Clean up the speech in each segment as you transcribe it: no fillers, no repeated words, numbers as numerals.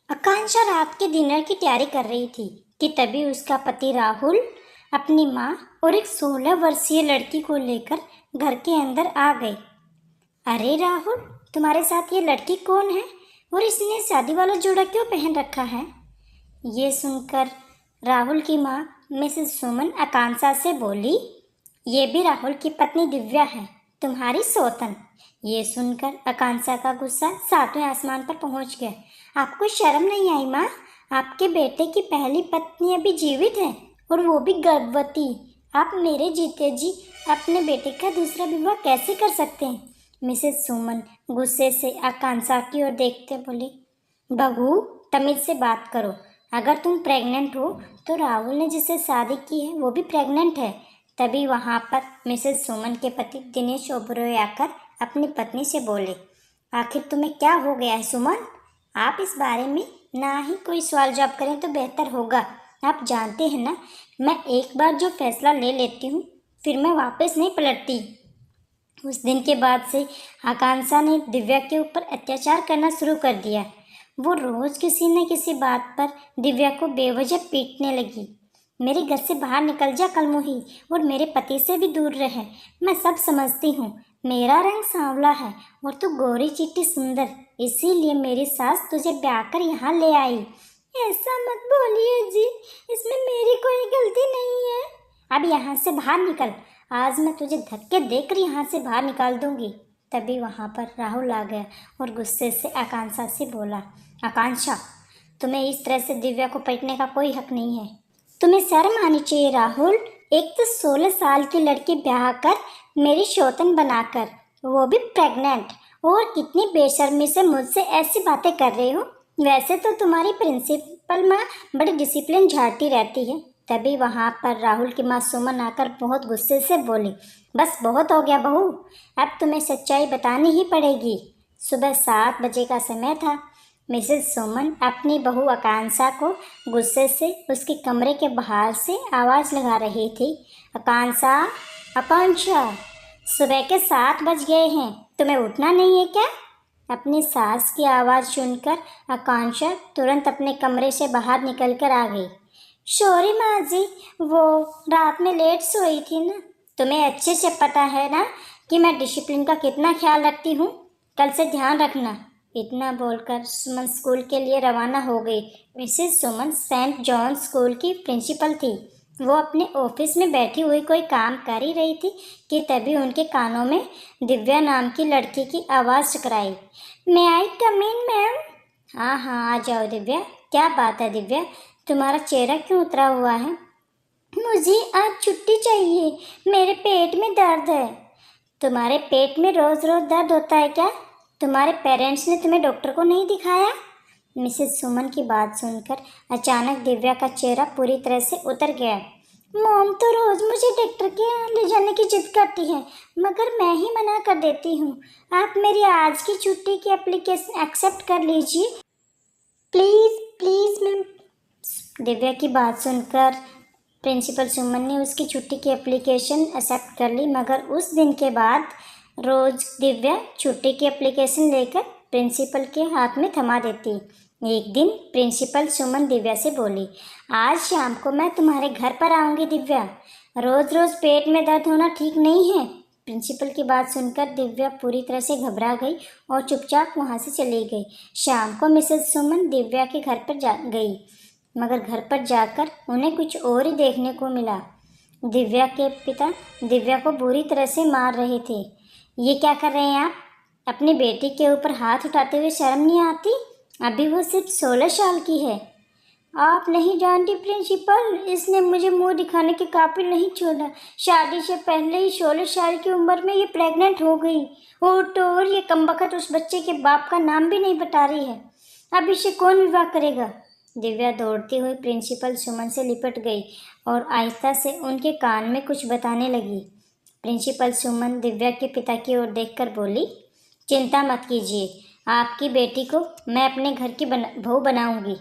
आकांक्षा रात के डिनर की तैयारी कर रही थी कि तभी उसका पति राहुल अपनी माँ और एक 16 वर्षीय लड़की को लेकर घर के अंदर आ गए। अरे राहुल, तुम्हारे साथ ये लड़की कौन है और इसने शादी वाला जोड़ा क्यों पहन रखा है? ये सुनकर राहुल की माँ मिसेस सुमन आकांक्षा से बोली, ये भी राहुल की पत्नी दिव्या है, तुम्हारी सौतन। ये सुनकर आकांक्षा का गुस्सा 7वें आसमान पर पहुंच गया। आपको शर्म नहीं आई माँ? आपके बेटे की पहली पत्नी अभी जीवित है और वो भी गर्भवती। आप मेरे जीते जी अपने बेटे का दूसरा विवाह कैसे कर सकते हैं? मिसेस सुमन गुस्से से आकांक्षा की ओर देखते बोली, बहू तमीज से बात करो। अगर तुम प्रेग्नेंट हो तो राहुल ने जिससे शादी की है वो भी प्रेग्नेंट है। तभी वहाँ पर मिसेस सुमन के पति दिनेश ओबरॉय आकर अपनी पत्नी से बोले, आखिर तुम्हें क्या हो गया है सुमन? आप इस बारे में ना ही कोई सवाल जवाब करें तो बेहतर होगा। आप जानते हैं ना, मैं एक बार जो फैसला ले लेती हूँ फिर मैं वापस नहीं पलटती। उस दिन के बाद से आकांक्षा ने दिव्या के ऊपर अत्याचार करना शुरू कर दिया। वो रोज किसी न किसी बात पर दिव्या को बेवजह पीटने लगी। मेरे घर से बाहर निकल जा कलमुही और मेरे पति से भी दूर रहे। मैं सब समझती हूँ, मेरा रंग सांवला है और तू गोरी चिट्टी सुंदर, इसीलिए मेरी सास तुझे ब्याह कर यहाँ ले आई। ऐसा मत बोलिए जी, इसमें मेरी कोई गलती नहीं है। अब यहाँ से बाहर निकल, आज मैं तुझे धक्के देकर यहाँ से बाहर निकाल दूंगी। तभी वहाँ पर राहुल आ गया और गुस्से से आकांक्षा से बोला, आकांक्षा, तुम्हें इस तरह से दिव्या को पीटने का कोई हक नहीं है। तुम्हें शर्म आनी चाहिए राहुल। एक तो 16 साल की लड़की ब्याह कर मेरी शौतन बनाकर, वो भी प्रेग्नेंट, और कितनी बेशर्मी से मुझसे ऐसी बातें कर रहे हो। वैसे तो तुम्हारी प्रिंसिपल माँ बड़ी डिसिप्लिन झाड़ती रहती है। तभी वहाँ पर राहुल की माँ सुमन आकर बहुत गुस्से से बोली, बस बहुत हो गया बहू, अब तुम्हें सच्चाई बतानी ही पड़ेगी। सुबह 7 बजे का समय था। मिसेस सुमन अपनी बहू आकांक्षा को गुस्से से उसके कमरे के बाहर से आवाज़ लगा रही थी, आकांक्षा, आकांक्षा, सुबह के 7 बज गए हैं, तुम्हें उठना नहीं है क्या? अपनी सास की आवाज़ सुनकर आकांक्षा तुरंत अपने कमरे से बाहर निकल कर आ गई। सॉरी माँ जी, वो रात में लेट सोई थी ना। तुम्हें अच्छे से पता है ना कि मैं डिसिप्लिन का कितना ख्याल रखती हूँ, कल से ध्यान रखना। इतना बोलकर सुमन स्कूल के लिए रवाना हो गई। मिसेस सुमन सेंट जॉन स्कूल की प्रिंसिपल थी। वो अपने ऑफिस में बैठी हुई कोई काम कर ही रही थी कि तभी उनके कानों में दिव्या नाम की लड़की की आवाज़ टकराई। मैं आई कम इन मैम? हाँ हाँ, आ जाओ दिव्या। क्या बात है दिव्या, तुम्हारा चेहरा क्यों उतरा हुआ है? मुझे आज छुट्टी चाहिए, मेरे पेट में दर्द है। तुम्हारे पेट में रोज़ रोज़ दर्द होता है क्या? तुम्हारे पेरेंट्स ने तुम्हें डॉक्टर को नहीं दिखाया? मिसेस सुमन की बात सुनकर अचानक दिव्या का चेहरा पूरी तरह से उतर गया। मॉम तो रोज़ मुझे डॉक्टर के यहाँ ले जाने की जिद करती है, मगर मैं ही मना कर देती हूँ। आप मेरी आज की छुट्टी की एप्लीकेशन एक्सेप्ट कर लीजिए प्लीज़ प्लीज़ मैम। दिव्या की बात सुनकर प्रिंसिपल सुमन ने उसकी छुट्टी की एप्लीकेशन एक्सेप्ट कर ली, मगर उस दिन के बाद रोज़ दिव्या छुट्टी की एप्लीकेशन लेकर प्रिंसिपल के हाथ में थमा देती। एक दिन प्रिंसिपल सुमन दिव्या से बोली, आज शाम को मैं तुम्हारे घर पर आऊँगी दिव्या, रोज़ रोज़ पेट में दर्द होना ठीक नहीं है। प्रिंसिपल की बात सुनकर दिव्या पूरी तरह से घबरा गई और चुपचाप वहाँ से चली गई। शाम को मिसेस सुमन दिव्या के घर पर जा गई, मगर घर पर जाकर उन्हें कुछ और ही देखने को मिला। दिव्या के पिता दिव्या को बुरी तरह से मार रहे थे। ये क्या कर रहे हैं आप? अपनी बेटी के ऊपर हाथ उठाते हुए शर्म नहीं आती? अभी वो सिर्फ 16 साल की है। आप नहीं जानती प्रिंसिपल, इसने मुझे मुंह दिखाने के काबिल नहीं छोड़ा। शादी से पहले ही 16 साल की उम्र में ये प्रेग्नेंट हो गई। और ये कमबख्त उस बच्चे के बाप का नाम भी नहीं बता रही है। अब इसे कौन विवाह करेगा? दिव्या दौड़ती हुई प्रिंसिपल सुमन से लिपट गई और आहिस्ता से उनके कान में कुछ बताने लगी। प्रिंसिपल सुमन दिव्या के पिता की ओर देखकर बोली, चिंता मत कीजिए, आपकी बेटी को मैं अपने घर की बहू बनाऊंगी।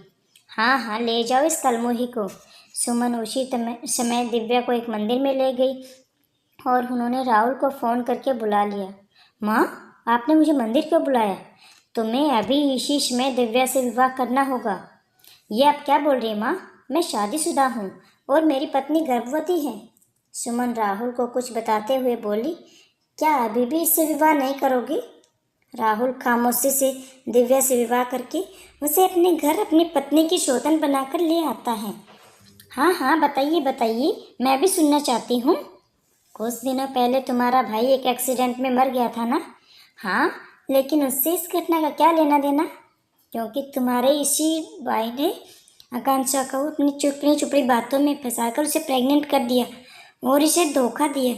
हाँ हाँ, ले जाओ इस कलमोही को। सुमन उसी समय दिव्या को एक मंदिर में ले गई और उन्होंने राहुल को फ़ोन करके बुला लिया। माँ, आपने मुझे मंदिर क्यों बुलाया? तुम्हें अभी इशिश में दिव्या से विवाह करना होगा। ये आप क्या बोल रही हैं माँ? मैं शादीशुदा हूँ और मेरी पत्नी गर्भवती है। सुमन राहुल को कुछ बताते हुए बोली, क्या अभी भी इससे विवाह नहीं करोगे? राहुल खामोशी से दिव्या से विवाह करके उसे अपने घर अपनी पत्नी की सौतन बनाकर ले आता है। हाँ हाँ, बताइए बताइए, मैं भी सुनना चाहती हूँ। कुछ दिनों पहले तुम्हारा भाई एक एक्सीडेंट में मर गया था ना? हाँ, लेकिन उससे इस घटना का क्या लेना देना? क्योंकि तुम्हारे इसी भाई ने आकांक्षा को अपनी चुपड़ी चुपड़ी बातों में फंसाकर उसे प्रेग्नेंट कर दिया और इसे धोखा दिया।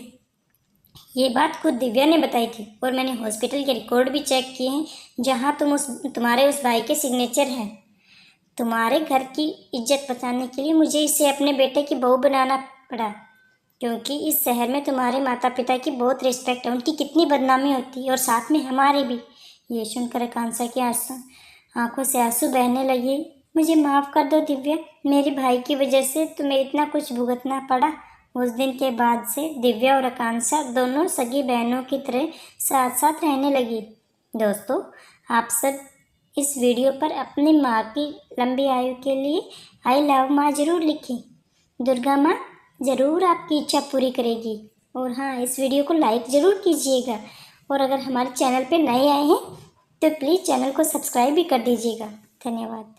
ये बात खुद दिव्या ने बताई थी और मैंने हॉस्पिटल के रिकॉर्ड भी चेक किए हैं, जहाँ तुम्हारे उस भाई के सिग्नेचर हैं। तुम्हारे घर की इज्जत बचाने के लिए मुझे इसे अपने बेटे की बहू बनाना पड़ा, क्योंकि इस शहर में तुम्हारे माता पिता की बहुत रिस्पेक्ट है। उनकी कितनी बदनामी होती है और साथ में हमारी भी। ये सुनकर आकांक्षा की आंखों से आंसू बहने लगे। मुझे माफ़ कर दो दिव्या, मेरे भाई की वजह से तुम्हें इतना कुछ भुगतना पड़ा। उस दिन के बाद से दिव्या और आकांक्षा दोनों सगी बहनों की तरह साथ साथ रहने लगी। दोस्तों, आप सब इस वीडियो पर अपनी माँ की लंबी आयु के लिए आई लव माँ ज़रूर लिखें। दुर्गा माँ ज़रूर आपकी इच्छा पूरी करेगी। और हाँ, इस वीडियो को लाइक ज़रूर कीजिएगा और अगर हमारे चैनल पर नए आए हैं तो प्लीज़ चैनल को सब्सक्राइब भी कर दीजिएगा। धन्यवाद।